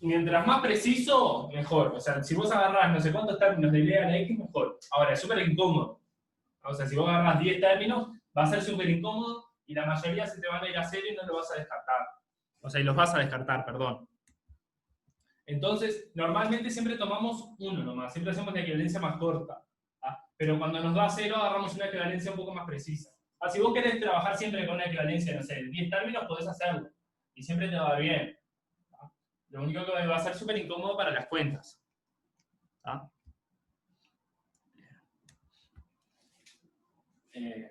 Mientras más preciso, mejor. O sea, si vos agarrás no sé cuántos términos de idea a la X, mejor. Ahora, es súper incómodo. O sea, si vos agarrás 10 términos, va a ser súper incómodo y la mayoría se te van a ir a cero y no lo vas a descartar. O sea, y los vas a descartar, perdón. Entonces, normalmente siempre tomamos uno nomás, siempre hacemos la equivalencia más corta. Pero cuando nos da cero, agarramos una equivalencia un poco más precisa. Si vos querés trabajar siempre con una equivalencia, no sé, de 10 términos, podés hacerlo. Y siempre te va a dar bien. Lo único que va a ser súper incómodo para las cuentas.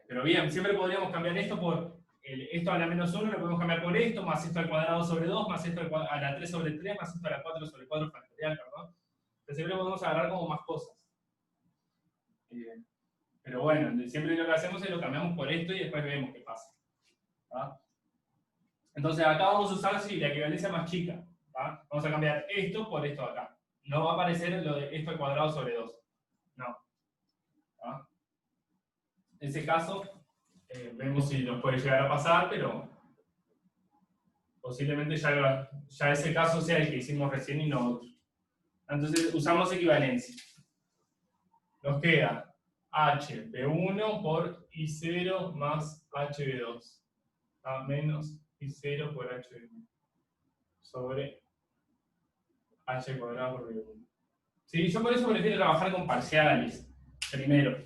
Pero bien, siempre podríamos cambiar esto por esto a la menos 1, lo podemos cambiar por esto, más esto al cuadrado sobre 2, más esto a la 3 sobre 3, más esto a la 4 sobre 4 factorial, perdón. Entonces siempre podemos agarrar como más cosas. Pero bueno, siempre lo que hacemos es lo cambiamos por esto y después vemos qué pasa. Entonces acá vamos a usar sí, la equivalencia más chica. Vamos a cambiar esto por esto de acá. No va a aparecer lo de esto al cuadrado sobre 2. No. En ese caso, vemos si nos puede llegar a pasar, pero posiblemente ya ese caso sea el que hicimos recién y no otro. Entonces usamos equivalencia. Nos queda HB1 por I0 más HB2. Menos I0 por HB1 sobre H cuadrado por B1. Sí, yo por eso prefiero trabajar con parciales primero.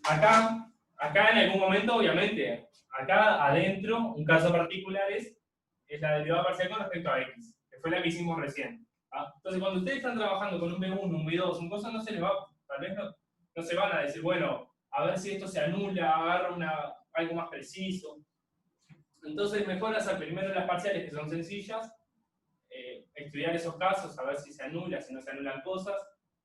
Acá en algún momento, obviamente, acá adentro, un caso particular es la derivada parcial con respecto a X, que fue la que hicimos recién. Entonces, cuando ustedes están trabajando con un B1, un B2, un cosa, no se les va, tal vez no se van a decir, bueno, a ver si esto se anula, agarra algo más preciso. Entonces, mejor hacer primero las parciales que son sencillas, estudiar esos casos, a ver si se anula, si no se anulan cosas,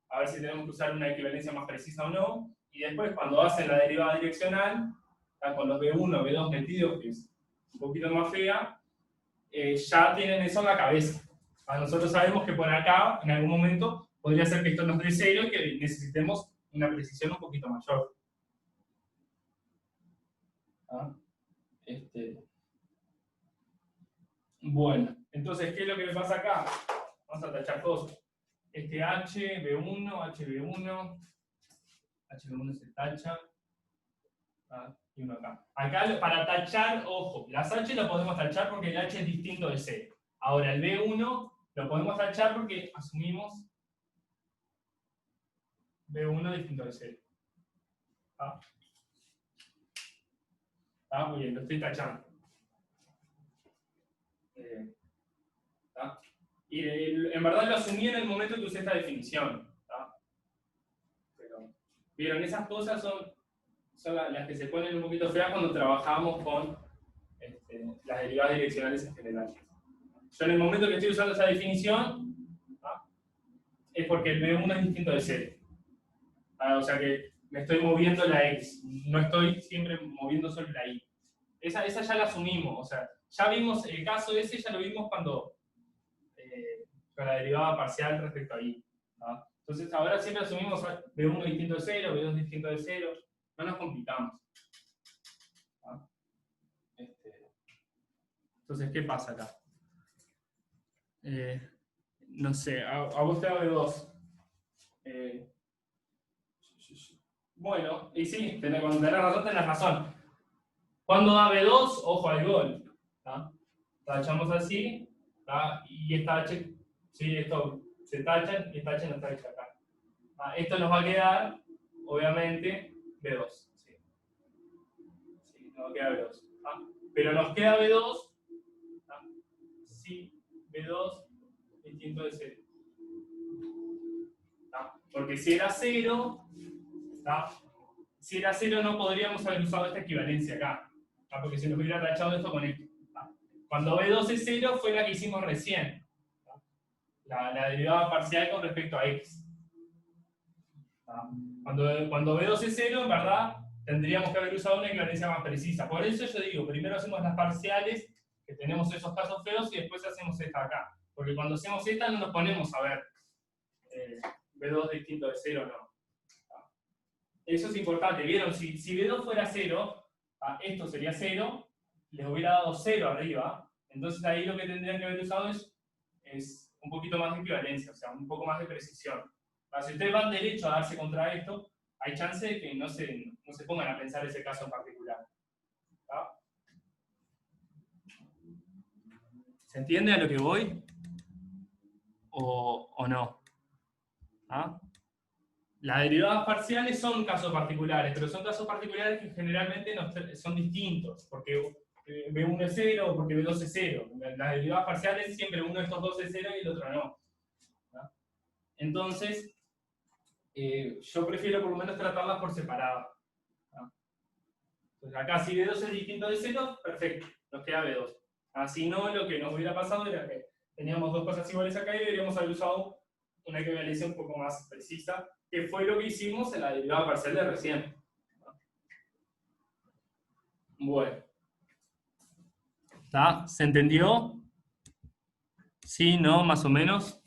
a ver si tenemos que usar una equivalencia más precisa o no, y después cuando hacen la derivada direccional, con los B1, B2 metidos, que es un poquito más fea, ya tienen eso en la cabeza. Nosotros sabemos que por acá, en algún momento, podría ser que esto nos dé 0 y que necesitemos una precisión un poquito mayor. Bueno, entonces, ¿qué es lo que me pasa acá? Vamos a tachar cosas. HB1, HB1 se tacha. Y uno acá. Acá, para tachar, ojo, las H lo podemos tachar porque el H es distinto de 0. Ahora, el B1 lo podemos tachar porque asumimos B1 distinto de 0. Muy bien, lo estoy tachando. Y en verdad lo asumí en el momento que usé esta definición. Pero, vieron, esas cosas son las que se ponen un poquito feas cuando trabajamos con las derivadas direccionales en general. Yo en el momento que estoy usando esa definición, es porque el B1 es distinto de 0. O sea que me estoy moviendo la X, no estoy siempre moviendo solo la Y. Esa ya la asumimos, o sea, ya vimos el caso ese, ya lo vimos cuando con la derivada parcial respecto a Y. Entonces ahora siempre asumimos B1 distinto de 0, B2 distinto de 0, no nos complicamos. Entonces, ¿qué pasa acá? No sé, a vos te da B2. Bueno, y sí, cuando tenés razón. Cuando da B2, ojo al gol. Tachamos así, y esta H, sí, esto se tachan, y esta H no está hecha acá. Esto nos va a quedar, obviamente, B2. Sí, nos va a quedar B2. Pero nos queda B2, sí, B2 distinto de 0. Porque si era 0, si era 0 no podríamos haber usado esta equivalencia acá, porque se nos hubiera tachado esto con esto. Cuando B2 es 0 fue la que hicimos recién, la derivada parcial con respecto a X. Cuando B2 es 0, en verdad, tendríamos que haber usado una equivalencia más precisa. Por eso yo digo, primero hacemos las parciales, que tenemos esos casos feos, y después hacemos esta acá. Porque cuando hacemos esta no nos ponemos a ver B2 distinto de 0 o no. Eso es importante. ¿Vieron? Si B2 fuera 0, esto sería 0, les hubiera dado 0 arriba, Entonces ahí lo que tendrían que haber usado es un poquito más de equivalencia, o sea, un poco más de precisión. Si ustedes van derecho a darse contra esto, hay chance de que no se pongan a pensar ese caso en particular. ¿Tá? ¿Se entiende a lo que voy? ¿O no? ¿Ah? Las derivadas parciales son casos particulares, pero son casos particulares que generalmente son distintos, porque B1 es 0 o porque B2 es 0. Las derivadas parciales siempre uno de estos dos es 0 y el otro no. ¿No? Entonces, yo prefiero por lo menos tratarlas por separado. ¿No? Entonces acá si B2 es distinto de 0, perfecto, nos queda B2. Así no, lo que nos hubiera pasado era que teníamos dos cosas iguales acá y deberíamos haber usado una equivalencia un poco más precisa, que fue lo que hicimos en la derivada parcial de recién. Bueno. ¿Está? ¿Se entendió? Sí, no, más o menos.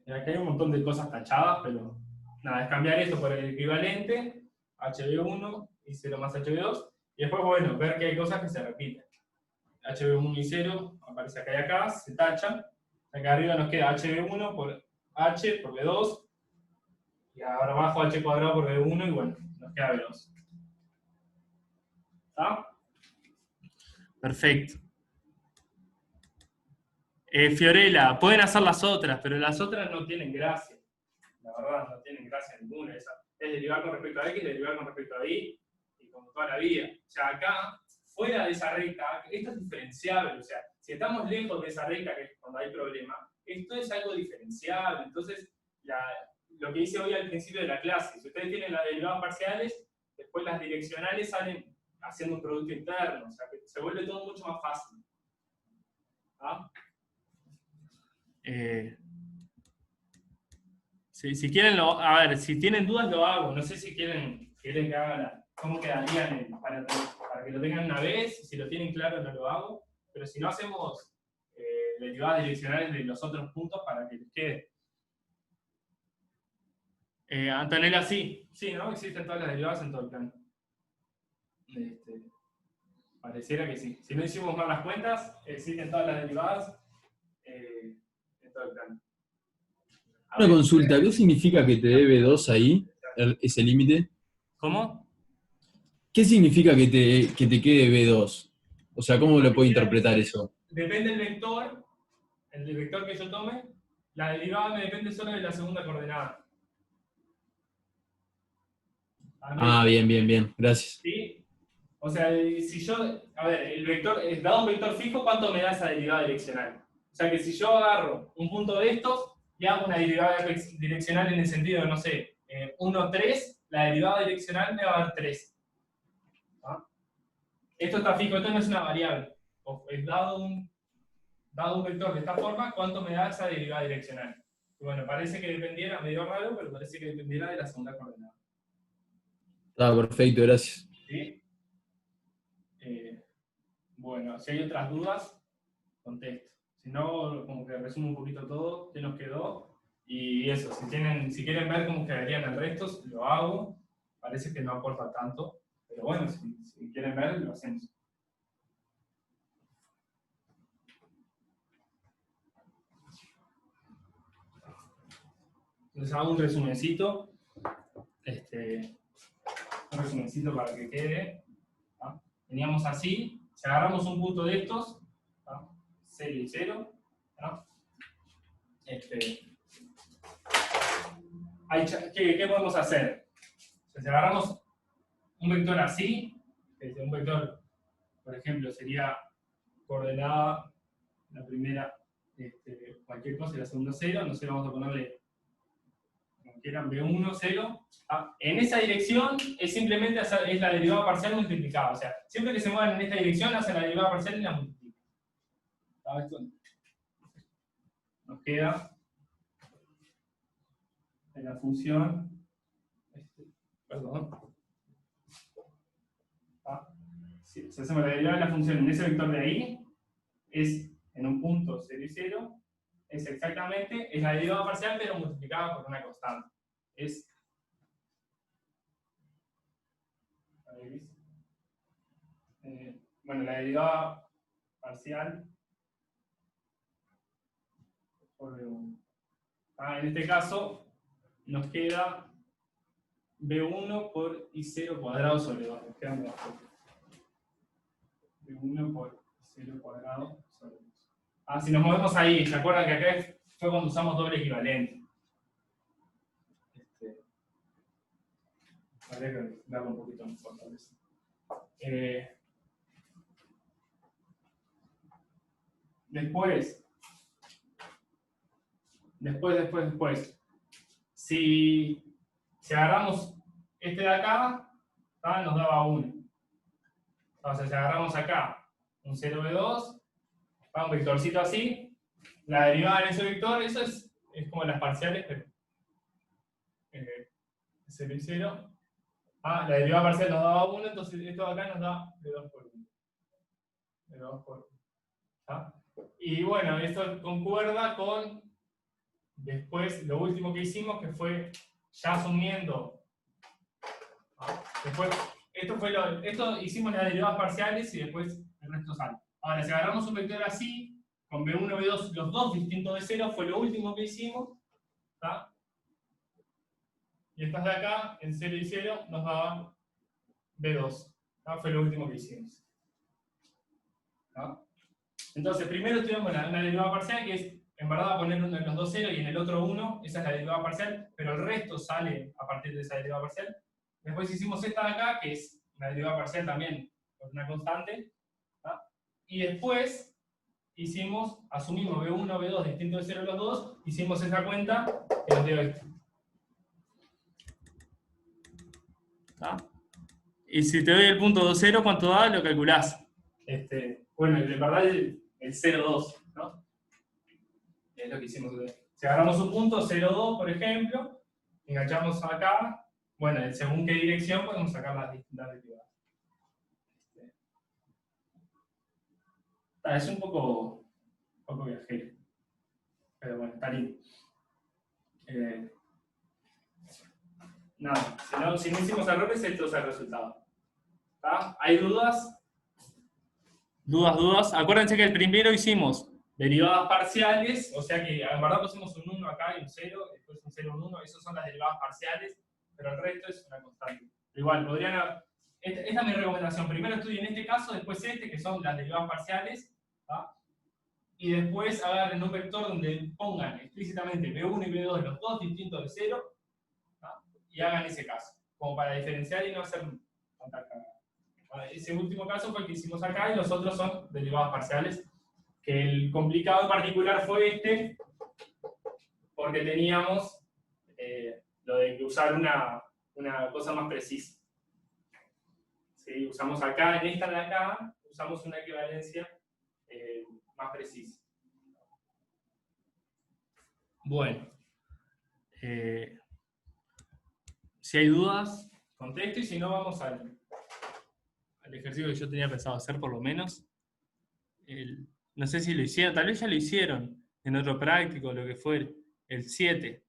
Aquí hay un montón de cosas tachadas, pero nada, es cambiar esto por el equivalente, HB1 y 0 más HB2, y después, bueno, ver que hay cosas que se repiten. HB1 y 0 aparece acá y acá, se tachan. Acá arriba nos queda HB1 por H por B2, y ahora abajo H cuadrado por B1, y bueno, nos queda B2. ¿Está? Perfecto. Fiorella, pueden hacer las otras, pero las otras no tienen gracia. La verdad, no tienen gracia ninguna. Esa es derivar con respecto a X, derivar con respecto a Y, y como toda la vida. O sea, acá, fuera de esa recta, esto es diferenciable. O sea, si estamos lejos de esa recta, que es cuando hay problema, esto es algo diferenciable. Entonces, lo que hice hoy al principio de la clase, si ustedes tienen las derivadas parciales, después las direccionales salen haciendo un producto interno. O sea, que se vuelve todo mucho más fácil. ¿Ah? Si quieren, a ver, si tienen dudas lo hago. No sé si quieren que haga cómo quedarían para que lo tengan una vez. Si lo tienen claro, no lo hago. Pero si no, hacemos derivadas direccionales de los otros puntos para que les quede. Antonella, sí. Sí, ¿no? Existen todas las derivadas en todo el plano. Pareciera que sí. Si no hicimos mal las cuentas, existen todas las derivadas en todo el plano. Una consulta, ¿qué significa que te dé B2 ahí, ese límite? ¿Cómo? ¿Qué significa que te quede B2? O sea, ¿cómo lo puedo interpretar eso? Depende del vector, el vector que yo tome, la derivada me depende solo de la segunda coordenada. Ah, bien, bien, bien, gracias. ¿Sí? O sea, si yo, a ver, el vector, dado un vector fijo, ¿cuánto me da esa derivada direccional? O sea que si yo agarro un punto de estos y hago una derivada direccional en el sentido de, no sé, 1, 3, la derivada direccional me va a dar 3. ¿Ah? Esto está fijo, esto no es una variable. Dado un vector de esta forma, ¿cuánto me da esa derivada direccional? Y bueno, parece que dependiera, medio raro, pero parece que dependiera de la segunda coordenada. Ah, perfecto, gracias. ¿Sí? Bueno, si hay otras dudas, contesto. Si no, como que resumo un poquito todo, qué nos quedó. Y eso, si quieren ver cómo quedarían el resto, lo hago. Parece que no aporta tanto, pero bueno, si quieren ver, lo hacemos. Entonces hago un resumencito. Un resumencito para que quede. ¿Ah? Teníamos así, si agarramos un punto de estos, ¿ah? 0 y 0, ¿ah? ¿Qué podemos hacer? O sea, si agarramos un vector así, un vector, por ejemplo, sería coordenada la primera, cualquier cosa, y la segunda 0, no sé, vamos a ponerle, como quieran, B1, 0. Ah, en esa dirección es simplemente es la derivada parcial multiplicada. O sea, siempre que se muevan en esta dirección, hacen la derivada parcial y la multiplican. Esto nos queda en la función, perdón. Si hacemos la derivada de la función en ese vector de ahí, es en un punto 0 y 0, es la derivada parcial, pero multiplicada por una constante. Bueno, la derivada parcial por B1. En este caso nos queda B1 por I0 cuadrado sobre 2. Nos quedan dos. B1 por I0 cuadrado sobre 2. Si nos movemos ahí, ¿se acuerdan que acá fue cuando usamos doble equivalente? Habría que darle un poquito más fortaleza. Después. Si agarramos este de acá, nos daba 1. Entonces, si agarramos acá un 0B2, un vectorcito así, la derivada en ese vector, eso es como las parciales, pero 0 y 0. La derivada parcial nos daba 1, entonces esto de acá nos da B2 por 1. B2 por 1. Y bueno, esto concuerda con después lo último que hicimos, que fue ya asumiendo. Después, esto hicimos las derivadas parciales y después el resto sale. Ahora, si agarramos un vector así, con B1 y B2, los dos distintos de 0, fue lo último que hicimos. Y estas de acá, en 0 y 0, nos daban B2. Fue lo último que hicimos. Entonces, primero tuvimos una derivada parcial que es, en verdad, poner uno en los dos 0 y en el otro 1, esa es la derivada parcial, pero el resto sale a partir de esa derivada parcial. Después hicimos esta de acá, que es una derivada parcial también por una constante. Y después asumimos B1, B2 distinto de 0 los dos, hicimos esa cuenta que nos dio esto. Y si te doy el punto 2, 0, ¿cuánto da? Lo calculás. Bueno, en verdad el 0,2, ¿no? Es lo que hicimos. Si agarramos un punto 0,2, por ejemplo, enganchamos acá, bueno, según qué dirección podemos sacar las distintas derivadas. Es un poco viajero, pero bueno, está lindo. Nada, si no hicimos errores, esto es el resultado. ¿Hay dudas? ¿Dudas? Acuérdense que el primero hicimos derivadas parciales, o sea que en verdad pusimos un 1 acá y un 0, después un 0, un 1, esas son las derivadas parciales, pero el resto es una constante. Igual, esta es mi recomendación. Primero estudien este caso, después que son las derivadas parciales, y después agarren un vector donde pongan explícitamente B1 y B2 los dos distintos de 0, y hagan ese caso, como para diferenciar y no hacer tanta cagada. Ese último caso fue el que hicimos acá y los otros son derivadas parciales, que el complicado en particular fue porque teníamos lo de usar una cosa más precisa. ¿Sí? Usamos acá, en esta de acá, usamos una equivalencia más precisa. Bueno. Si hay dudas, contesto, y si no, vamos al ejercicio que yo tenía pensado hacer, por lo menos. No sé si lo hicieron, tal vez ya lo hicieron en otro práctico, lo que fuere. El 7.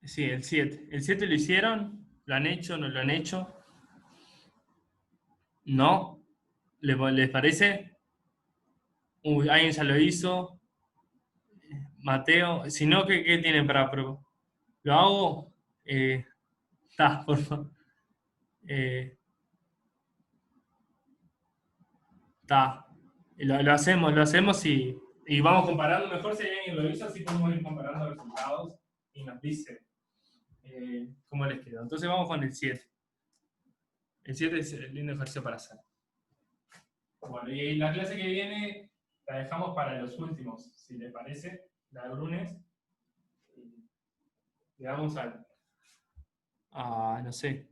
Sí, el 7. ¿El 7 lo hicieron? ¿Lo han hecho? ¿No lo han hecho? ¿No? ¿Les parece? ¿Alguien ya lo hizo? Mateo. Si no, ¿qué tienen para probar? ¿Lo hago? Por favor. Lo hacemos y vamos comparando. Mejor si alguien lo hizo, así podemos ir comparando resultados y nos dice cómo les quedó. Entonces vamos con el 7. El 7 es el lindo ejercicio para hacer. Bueno, y la clase que viene la dejamos para los últimos, si les parece, la de lunes. Le damos no sé.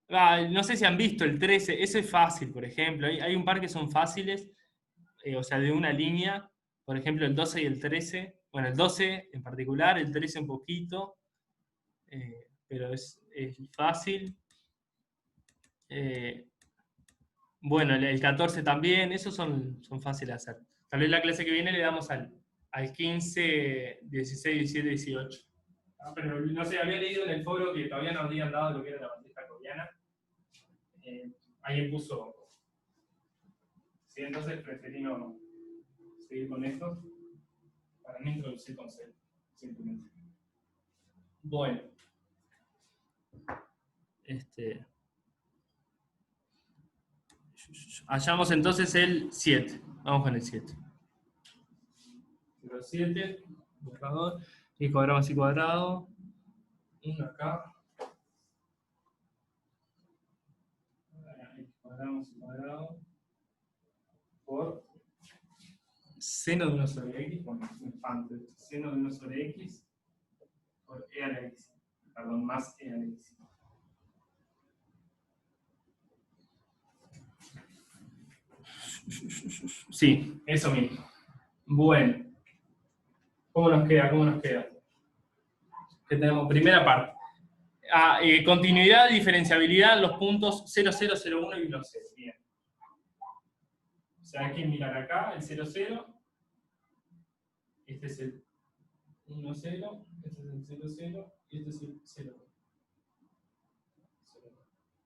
No sé si han visto el 13, ese es fácil, por ejemplo. Hay un par que son fáciles, o sea, de una línea. Por ejemplo, el 12 y el 13. Bueno, el 12 en particular, el 13 un poquito. Pero es fácil. Bueno, el 14 también, esos son fáciles de hacer. Tal vez la clase que viene le damos al 15, 16, 17, 18. Pero no sé, había leído en el foro que todavía no habían dado lo que era la bandeja coreana. Alguien puso. Sí, entonces preferí no seguir con esto para no introducir conceptos, simplemente. Bueno. Hallamos entonces el 7. Vamos con el 7. 7, borrador, y cuadrado más y cuadrado. 1 acá. Cuadrado más y cuadrado. Por seno de 1 sobre x, bueno, es un espanto. Seno de 1 sobre x por e a la x. Perdón, más e a la x. Sí, eso mismo. Bueno. ¿Cómo nos queda? ¿Cómo nos queda? ¿Qué tenemos? Primera parte. Continuidad y diferenciabilidad en los puntos 0, 0, 0, 1 y 1, 0. Bien. O sea, hay que mirar acá el 0, 0. Este es el 1, 0. Este es el 0, 0. Y este es el 0, 1.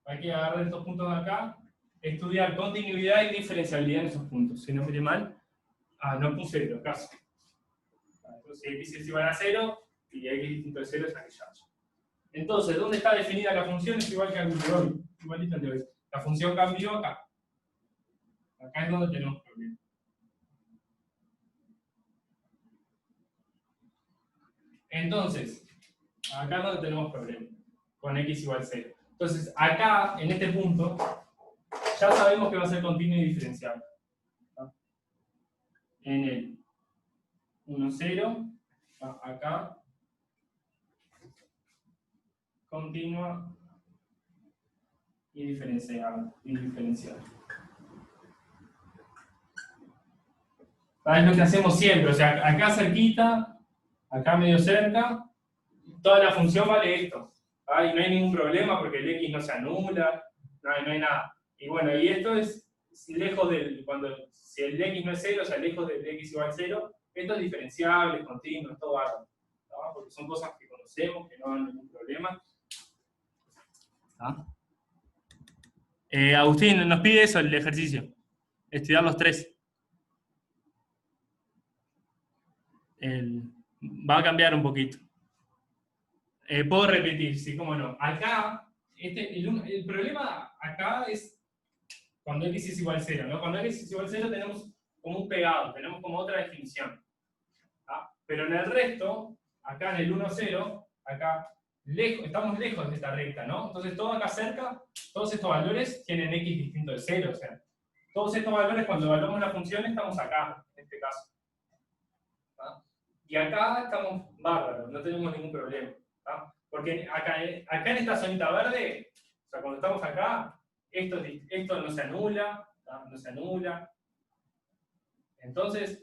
Hay que agarrar estos puntos de acá, estudiar continuidad y diferenciabilidad en esos puntos. Si no miré mal, no puse los casos. Entonces, si x es igual a 0 y x distinto de 0 es aquella. Entonces, ¿dónde está definida la función? Es igual que el de hoy. Igualito al de hoy. La función cambió acá. Acá es donde tenemos problemas. Entonces, acá es donde tenemos problemas. Con x igual a 0. Entonces, acá, en este punto, ya sabemos que va a ser continuo y diferenciable. ¿No? En el 1, 0, acá, continua y diferenciable. Es lo que hacemos siempre, o sea, acá cerquita, acá medio cerca, toda la función vale esto. Y no hay ningún problema porque el x no se anula, no hay nada. Y bueno, y esto es lejos del, si el x no es 0, o sea, lejos del x igual a 0, esto es diferenciable, continuo, es todo bárbaro. ¿No? Porque son cosas que conocemos, que no hay ningún problema. Agustín, nos pide eso, el ejercicio. Estudiar los 3. Va a cambiar un poquito. Puedo repetir, sí, cómo no. Acá, el problema acá es cuando x es igual a 0, ¿no? Cuando x es igual a 0 tenemos como un pegado, tenemos como otra definición. Pero en el resto, acá en el 1, 0, acá estamos lejos de esta recta, ¿no? Entonces todo acá cerca, todos estos valores tienen x distinto de 0, o sea, todos estos valores cuando evaluamos la función estamos acá, en este caso. Y acá estamos bárbaros, no tenemos ningún problema. Porque acá en esta zonita verde, o sea, cuando estamos acá, esto no se anula, no se anula. Entonces,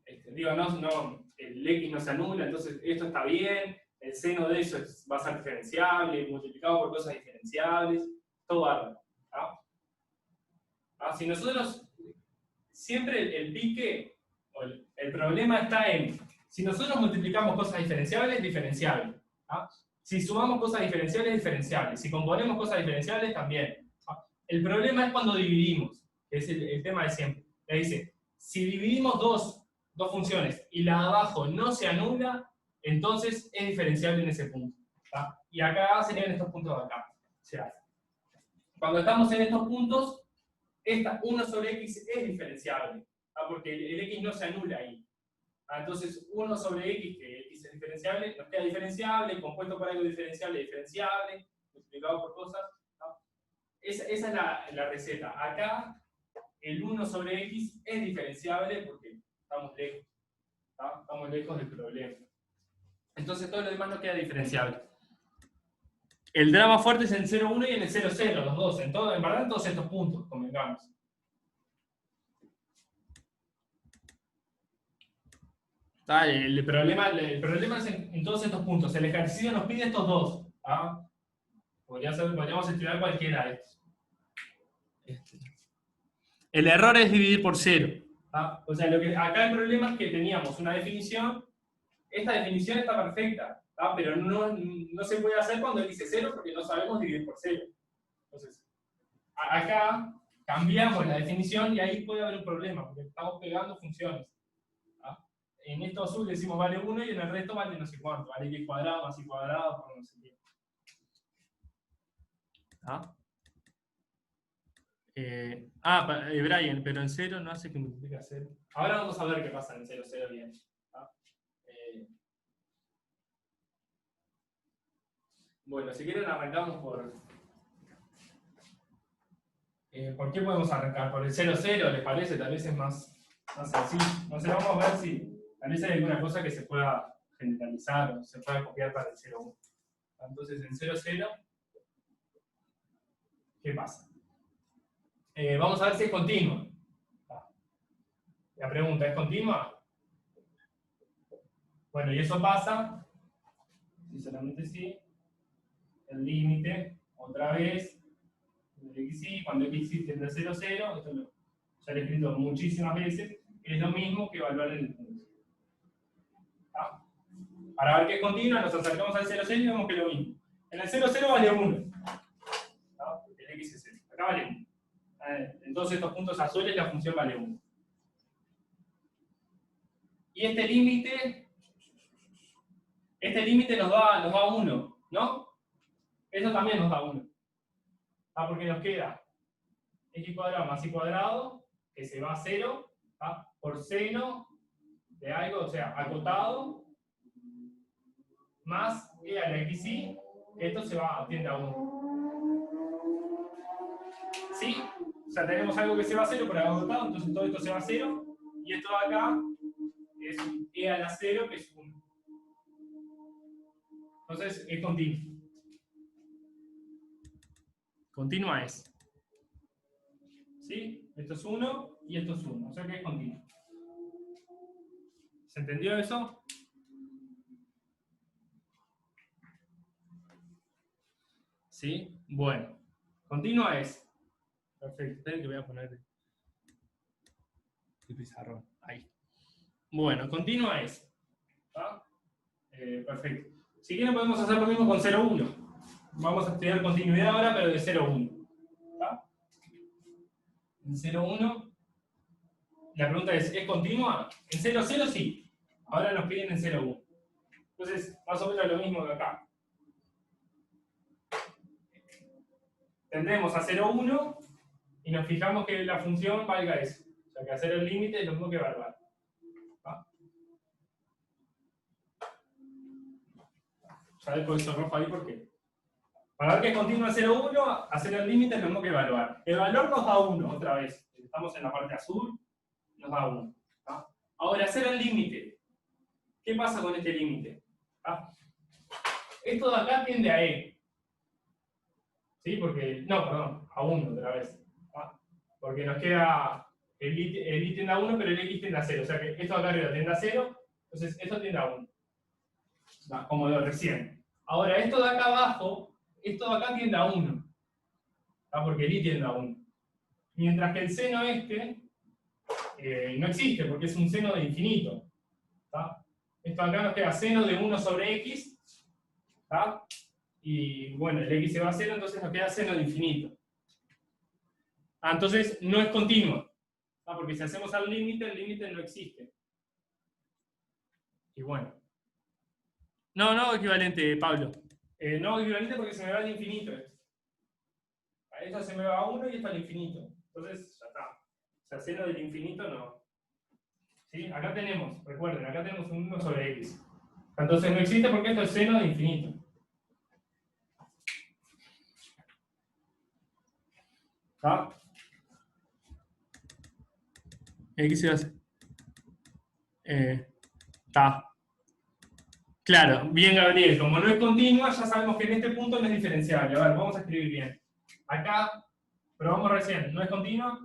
el x no se anula, entonces esto está bien, el seno de eso va a ser diferenciable, multiplicado por cosas diferenciables, todo bárbaro. Si nosotros, siempre el pique, el problema está en, si nosotros multiplicamos cosas diferenciables, diferenciable. Si sumamos cosas diferenciables, diferenciables. Si componemos cosas diferenciables, también. El problema es cuando dividimos, que es el tema de siempre. Le dice, si dividimos dos funciones y la de abajo no se anula, entonces es diferenciable en ese punto. Y acá serían estos puntos de acá. O sea, cuando estamos en estos puntos, esta 1 sobre x es diferenciable, porque el x no se anula ahí. Entonces 1 sobre x, que x es diferenciable, nos queda diferenciable, compuesto por algo diferenciable, diferenciable, multiplicado por cosas. Esa es la receta. Acá el 1 sobre x es diferenciable porque estamos lejos. Estamos lejos del problema. Entonces todo lo demás no queda diferenciable. El drama fuerte es en 0, 1 y en el 0, 0, los dos. En verdad en todos estos puntos, convengamos. El problema es en todos estos puntos. El ejercicio nos pide estos dos. Podríamos estudiar cualquiera de estos. El error es dividir por 0. O sea, acá el problema es que teníamos una definición. Esta definición está perfecta, pero no se puede hacer cuando dice 0 porque no sabemos dividir por 0. Entonces, Acá cambiamos la definición y ahí puede haber un problema, porque estamos pegando funciones. ¿Ah? En esto azul decimos vale 1 y en el resto vale no sé cuánto, vale x cuadrado más y cuadrado por no sé qué. ¿Ah? Brian, pero en 0 no hace que multiplique a 0. Ahora vamos a ver qué pasa en 0, 0 bien. ¿Ah? Bueno, si quieren arrancamos por qué podemos arrancar? ¿Por el 0, 0? ¿Les parece? Tal vez es más sencillo. Entonces vamos a ver si tal vez hay alguna cosa que se pueda generalizar o se pueda copiar para el 0, 1. Entonces en 0, 0, ¿qué pasa? Vamos a ver si es continua. La pregunta, ¿es continua? Bueno, y eso pasa, si solamente sí, el límite, otra vez, del xy, cuando xy tiende a 0, 0, esto ya lo he escrito muchísimas veces, es lo mismo que evaluar en el punto. ¿Ah? Para ver que es continua, nos acercamos al 0, 0 y vemos que es lo mismo. En el 0, 0 vale 1. ¿Ah? El x es 0. Acá vale 1. En todos estos puntos azules la función vale 1. Y este límite nos da 1, ¿no? Eso también nos da 1. ¿Ah? Porque nos queda x cuadrado más y cuadrado, que se va a 0, ¿ah? Por seno de algo, o sea, acotado, más e a la xy, que esto tiende a 1. ¿Sí? O sea, tenemos algo que se va a 0 por algo acotado, entonces todo esto se va a 0, y esto de acá es e a la 0, que es 1. Entonces, es continuo. Continua es. ¿Sí? Esto es 1 y esto es 1, o sea que es continuo. ¿Se entendió eso? ¿Sí? Bueno. Continua es. Perfecto. Esperen que voy a poner el pizarrón. Ahí. Bueno, continua es. ¿Ah? Perfecto. Si quieren podemos hacer lo mismo con 0, 1. Vamos a estudiar continuidad ahora, pero de 0, 1. ¿Ah? En 0, 1. La pregunta ¿es continua? En 0, 0 sí. Ahora nos piden en 0, 1. Entonces, más o menos lo mismo que acá. Tendremos a 0, 1 y nos fijamos que la función valga eso. O sea, que hacer el límite es lo mismo que evaluar. ¿Ah? ¿Sabes por eso rojo ahí por qué? Para ver que es continua 0, 1, hacer el límite es lo mismo que evaluar. Evaluar nos da 1 otra vez. Estamos en la parte azul, nos da 1. ¿Ah? Ahora, hacer el límite. ¿Qué pasa con este límite? ¿Ah? Esto de acá tiende a E. ¿Sí? Porque, no, perdón, a 1 otra vez. ¿Ah? Porque nos queda el y tiende a 1, pero el x tiende a 0. O sea que esto de acá arriba tiende a 0, entonces esto tiende a 1. ¿Ah? Como de recién. Ahora, esto de acá abajo, esto de acá tiende a 1. ¿Ah? Porque el y tiende a 1. Mientras que el seno no existe, porque es un seno de infinito. ¿Tá? Esto acá nos queda seno de 1 sobre x. ¿Tá? Y bueno, el x se va a 0, entonces nos queda seno de infinito. Entonces no es continuo. Porque si hacemos al límite, el límite no existe. Y bueno. No equivalente, Pablo. No equivalente porque se me va al infinito esto. Esto se me va a 1 y esto al infinito. Entonces ya está. O sea, seno del infinito no. ¿Sí? Acá tenemos, recuerden, acá tenemos un 1 sobre x. Entonces no existe porque esto es seno de infinito. ¿Ah? X se hace. Está. Claro, bien Gabriel, como no es continua, ya sabemos que en este punto no es diferenciable. A ver, vamos a escribir bien. Acá, probamos recién, no es continua,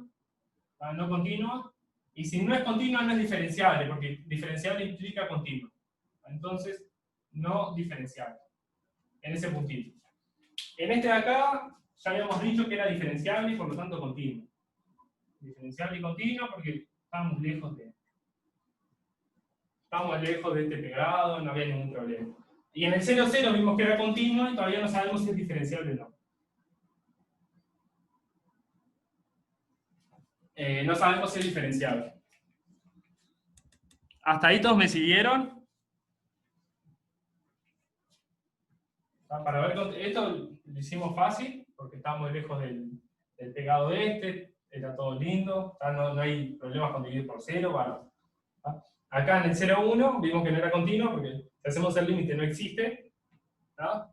no continua, y si no es continua no es diferenciable, porque diferenciable implica continua. Entonces, no diferenciable, en ese puntito. En este de acá, ya habíamos dicho que era diferenciable y por lo tanto continuo. Diferenciable y continuo porque estamos lejos de este pegado, no había ningún problema. Y en el 0, 0 vimos que era continuo y todavía no sabemos si es diferenciable o no. no sabemos si es diferenciable. ¿Hasta ahí todos me siguieron? Para ver, esto lo hicimos fácil, porque estábamos lejos del pegado de este, era todo lindo, no hay problemas con dividir por 0, bueno. Acá en el 0,1 vimos que no era continuo, porque si hacemos el límite no existe, ¿no?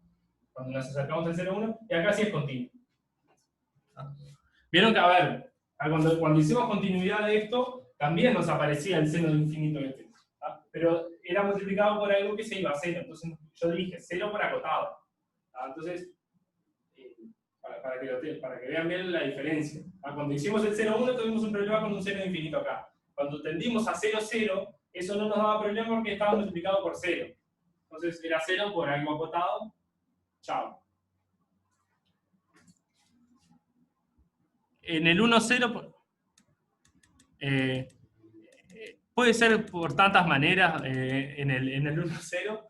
Cuando nos acercamos al 0,1, y acá sí es continuo. Vieron que, a ver, cuando hicimos continuidad de esto, también nos aparecía el seno de infinito este, ¿no? Pero era multiplicado por algo que se iba a 0, entonces yo dije 0 por acotado. Entonces, para que vean bien la diferencia. Cuando hicimos el 0,1 tuvimos un problema con un seno de infinito acá. Cuando tendimos a 0,0, eso no nos daba problema porque estaba multiplicado por 0. Entonces era 0 por algo acotado. Chao. En el 1,0 puede ser por tantas maneras en el 1,0.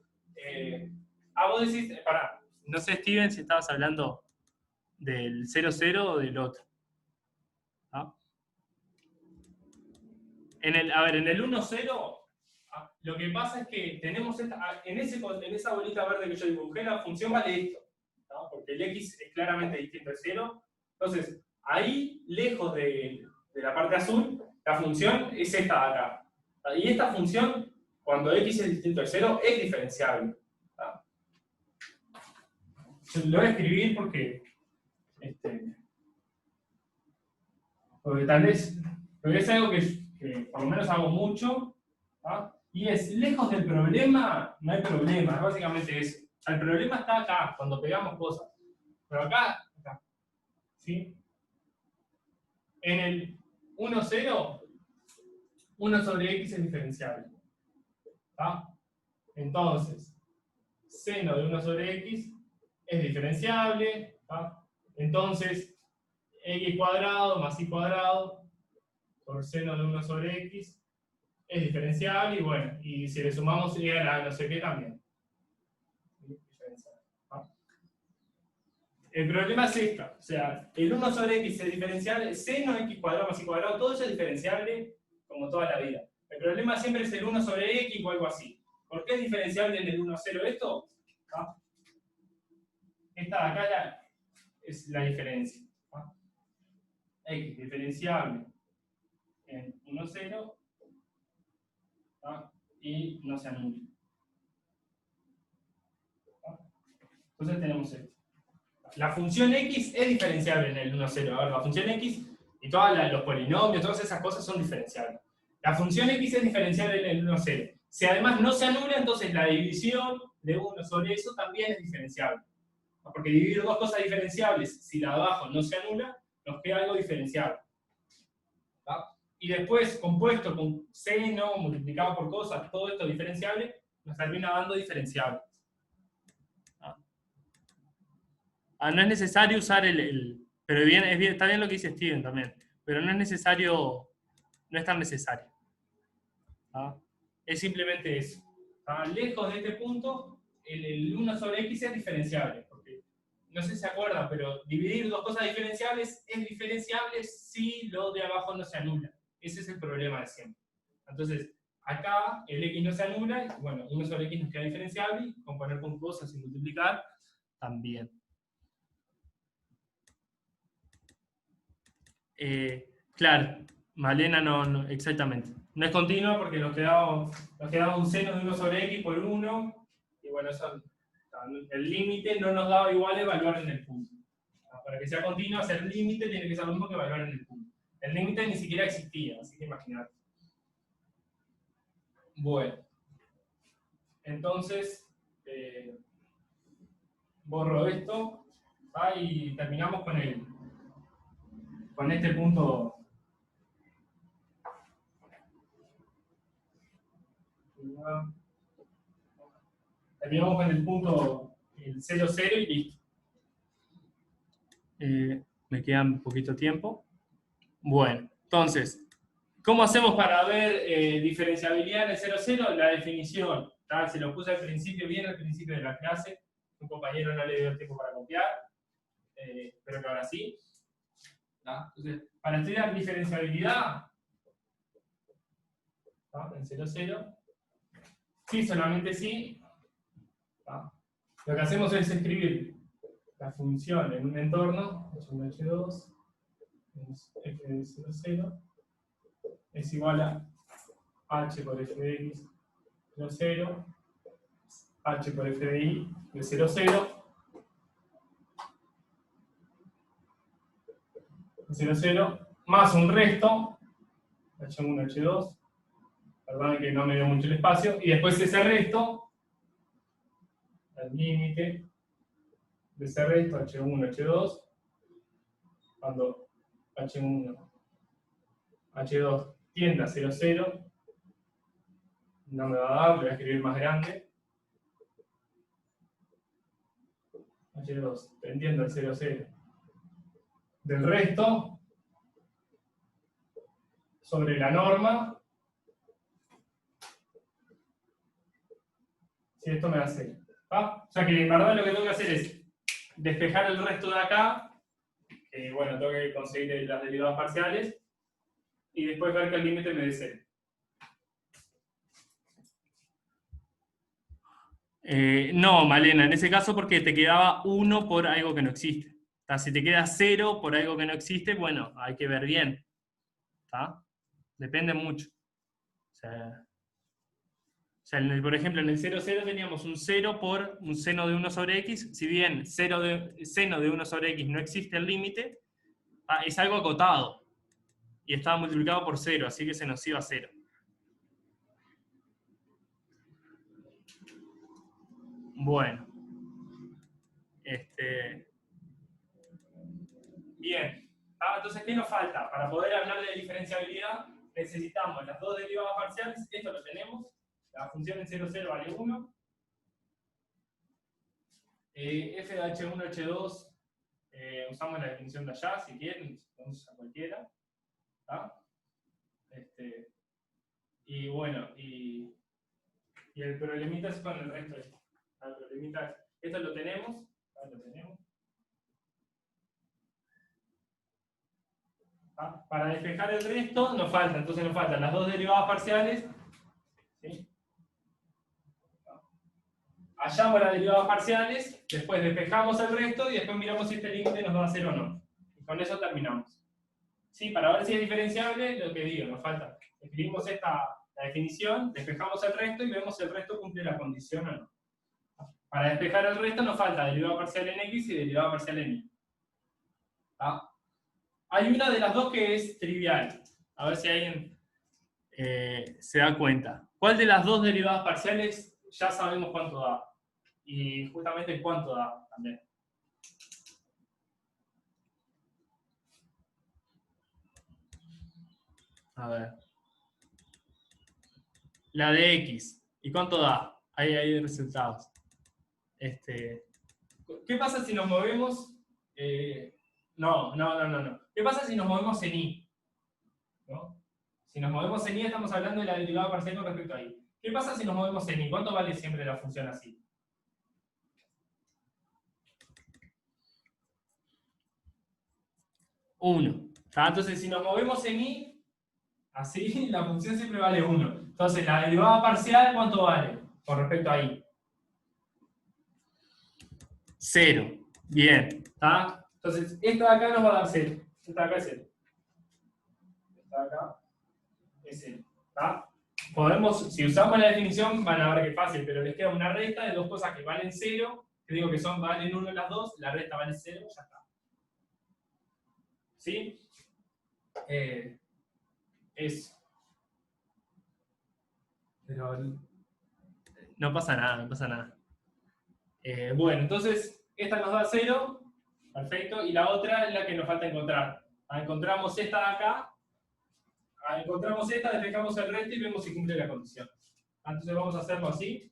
Vos decís, pará, no sé, Steven, si estabas hablando del 0,0 o del otro. ¿Ah? En el 1,0, lo que pasa es que tenemos en esa bolita verde que yo dibujé, la función vale esto, ¿no? Porque el x es claramente distinto de 0. Entonces, ahí, lejos de la parte azul, la función es esta de acá. Y esta función, cuando x es distinto de 0, es diferenciable. Lo voy a escribir porque tal vez es algo que por lo menos hago mucho, y es, lejos del problema, no hay problema, es básicamente eso. El problema está acá, cuando pegamos cosas. Pero acá, ¿sí? En el 1,0, 1 sobre x es diferenciable. Entonces, seno de 1 sobre x es diferenciable. Entonces, x cuadrado más y cuadrado por seno de 1 sobre x es diferenciable, y bueno, y si le sumamos y a la no sé qué también. El problema es esta, o sea, el 1 sobre x es diferenciable, seno x cuadrado más y cuadrado, todo eso es diferenciable como toda la vida. El problema siempre es el 1 sobre x o algo así. ¿Por qué es diferenciable en el 1,0 esto? Esta de acá es la diferencia. X diferenciable en 1,0 y no se anula. Entonces tenemos esto. La función x es diferenciable en el 1,0. A ver, la función x y todos los polinomios, todas esas cosas son diferenciables. La función x es diferenciable en el 1,0. Si además no se anula, entonces la división de 1 sobre eso también es diferenciable. Porque dividir dos cosas diferenciables, si la de abajo no se anula, nos queda algo diferenciable. Y después, compuesto con seno, multiplicado por cosas, todo esto diferenciable, nos termina dando diferenciable. No es necesario usar pero está bien lo que dice Steven también, pero no es necesario, no es tan necesario. Es simplemente eso. Lejos de este punto, el 1 sobre x es diferenciable, porque no sé si se acuerdan, pero dividir dos cosas diferenciables es diferenciable si lo de abajo no se anula. Ese es el problema de siempre. Entonces, acá el x no se anula, y bueno, 1 sobre x nos queda diferenciable, y componer con cosas y multiplicar también. Claro, Malena no, exactamente. No es continua porque nos quedaba un seno de 1 sobre x por 1, y bueno, el límite no nos daba igual evaluar en el punto. Para que sea continua, hacer límite tiene que ser lo mismo que evaluar en el punto. El límite ni siquiera existía, así que imaginad. Bueno, entonces, borro esto, y terminamos con este punto. Terminamos con el punto 0, 0 y listo. Me queda un poquito tiempo. Bueno, entonces, ¿cómo hacemos para ver diferenciabilidad en el 0, 0? La definición, se lo puse al principio, bien al principio de la clase. Un compañero no le dio el tiempo para copiar, espero que ahora sí. ¿tá? Entonces, para estudiar diferenciabilidad, ¿tá? En 0, 0, sí, solamente sí, ¿tá? Lo que hacemos es escribir la función en un entorno, h1, h2, f de 0, 0, es igual a h por f de x 0, 0, h por f de y de 0, 0, 0, 0, más un resto, h1, h2, perdón que no me dio mucho el espacio, y después ese resto, el límite de ese resto, h1, h2, cuando h1, h2 tiende a 0, 0, no me va a dar, lo voy a escribir más grande, h2 tendiendo al 0, 0, del resto, sobre la norma, si esto me da 0. ¿Ah? O sea que en verdad lo que tengo que hacer es despejar el resto de acá, bueno, tengo que conseguir las derivadas parciales, y después ver que el límite me dé 0. No, Malena, en ese caso porque te quedaba 1 por algo que no existe. ¿Tá? Si te queda 0 por algo que no existe, bueno, hay que ver bien. ¿Tá? Depende mucho. Por ejemplo, en el 0, 0 teníamos un 0 por un seno de 1 sobre x. Si bien seno de 1 sobre x no existe el límite, es algo acotado. Y estaba multiplicado por 0, así que se nos iba a 0. Bueno. Bien. Entonces, ¿qué nos falta? Para poder hablar de diferenciabilidad, necesitamos las dos derivadas parciales. Esto lo tenemos. La función en 0, 0 vale 1. F de H1, H2, usamos la definición de allá, si quieren, vamos a cualquiera. Y bueno, y el problemita es con el resto. El problemita es, esto lo tenemos, lo tenemos. Para despejar el resto nos falta, entonces nos faltan las dos derivadas parciales. ¿Sí? Hallamos las derivadas parciales, después despejamos el resto y después miramos si este límite nos va a 0 o no. Y con eso terminamos. ¿Sí? Para ver si es diferenciable, lo que digo, nos falta. Escribimos la definición, despejamos el resto y vemos si el resto cumple la condición o no. Para despejar el resto nos falta derivada parcial en x y derivada parcial en y. Hay una de las dos que es trivial. A ver si alguien se da cuenta. ¿Cuál de las dos derivadas parciales ya sabemos cuánto da? Y justamente cuánto da también. A ver. La de x. ¿Y cuánto da? Ahí hay resultados. ¿Qué pasa si nos movemos? No. ¿Qué pasa si nos movemos en y? ¿No? Si nos movemos en y estamos hablando de la derivada parcial con respecto a y. ¿Qué pasa si nos movemos en y? ¿Cuánto vale siempre la función así? 1. Entonces, si nos movemos en y, así, la función siempre vale 1. Entonces, la derivada parcial, ¿cuánto vale con respecto a y? 0. Bien. Entonces, esta de acá nos va a dar 0. Esta de acá es 0. Esta de acá es 0. Podemos, si usamos la definición, van a ver que es fácil, pero les queda una resta de dos cosas que valen 0, que digo que valen 1 las dos, la resta vale 0, ya está. ¿Sí? Eso. Pero no pasa nada, no pasa nada. Bueno, entonces, esta nos da 0, perfecto, y la otra es la que nos falta encontrar. Encontramos esta de acá, encontramos esta, despejamos el resto y vemos si cumple la condición. Entonces vamos a hacerlo así.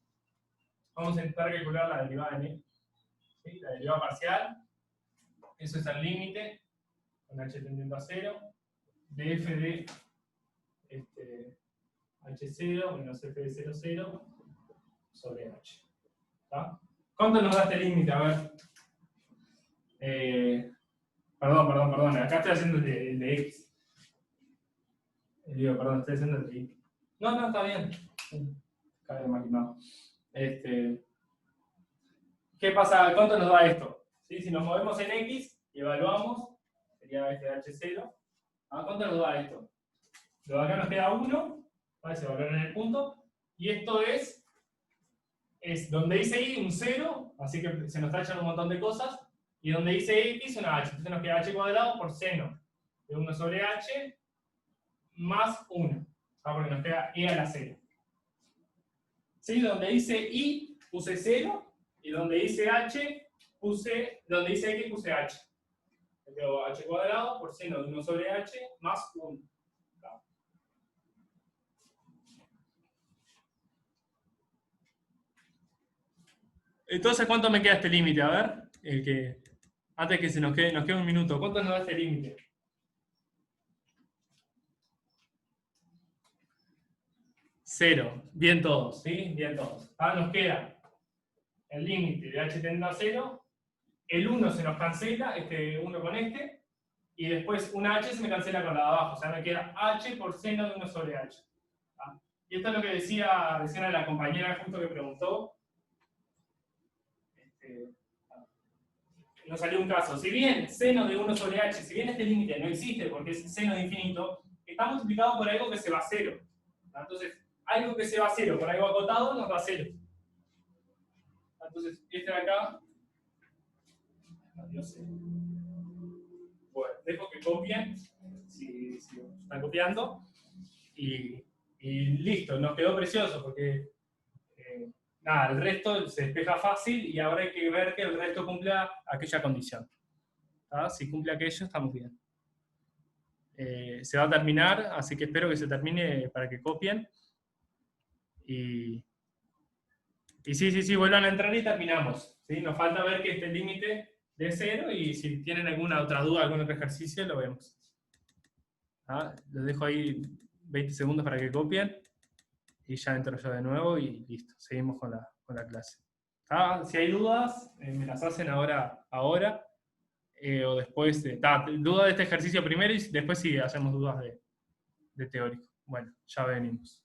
Vamos a intentar calcular la derivada en y. ¿Sí? La derivada parcial. Eso es el límite, con h tendiendo a 0, de f de h0 menos f de 0, 0 sobre h. ¿Está? ¿Cuánto nos da este límite? A ver. Perdón. Acá estoy haciendo el de X. Perdón, estoy haciendo el de Y. No, está bien. Acá había maquinado. ¿Qué pasa? ¿Cuánto nos da esto? ¿Sí? Si nos movemos en X y evaluamos, sería este H0. ¿Cuánto nos da esto? Lo de acá nos queda 1, ¿vale? Se valora en el punto. Y esto es donde dice Y un 0, así que se nos tachan un montón de cosas. Y donde dice X una H. Entonces nos queda H cuadrado por seno de 1 sobre H más 1. Porque nos queda E a la 0. ¿Sí? Donde dice Y puse 0. Y donde dice H donde dice X puse H. Me quedo H cuadrado por seno de 1 sobre H más 1. Entonces, ¿cuánto me queda este límite? A ver, antes que nos quede un minuto. ¿Cuánto nos da este límite? 0. Bien todos, ¿sí? Bien todos. Nos queda el límite de h tendiendo a 0. El 1 se nos cancela, este 1 con este. Y después una h se me cancela con la de abajo. O sea, me queda h por seno de 1 sobre h. Y esto es lo que decía recién a la compañera justo que preguntó. Nos salió un caso. Si bien seno de 1 sobre h, si bien este límite no existe porque es seno de infinito, está multiplicado por algo que se va a 0. Entonces, algo que se va a 0 por algo acotado nos da 0. Entonces, este de acá. Adiós. Bueno, dejo que copien, si están copiando. Y listo, nos quedó precioso porque. Nada, el resto se despeja fácil y ahora hay que ver que el resto cumpla aquella condición. Si cumple aquello, estamos bien. Se va a terminar, así que espero que se termine para que copien. Y sí, vuelvan a entrar y terminamos. ¿Sí? Nos falta ver que este límite de 0 y si tienen alguna otra duda, algún otro ejercicio, lo vemos. Les dejo ahí 20 segundos para que copien. Y ya entro yo de nuevo y listo, seguimos con la clase. Si hay dudas, me las hacen ahora o después, duda de este ejercicio primero y después sí hacemos dudas de teórico. Bueno, ya venimos.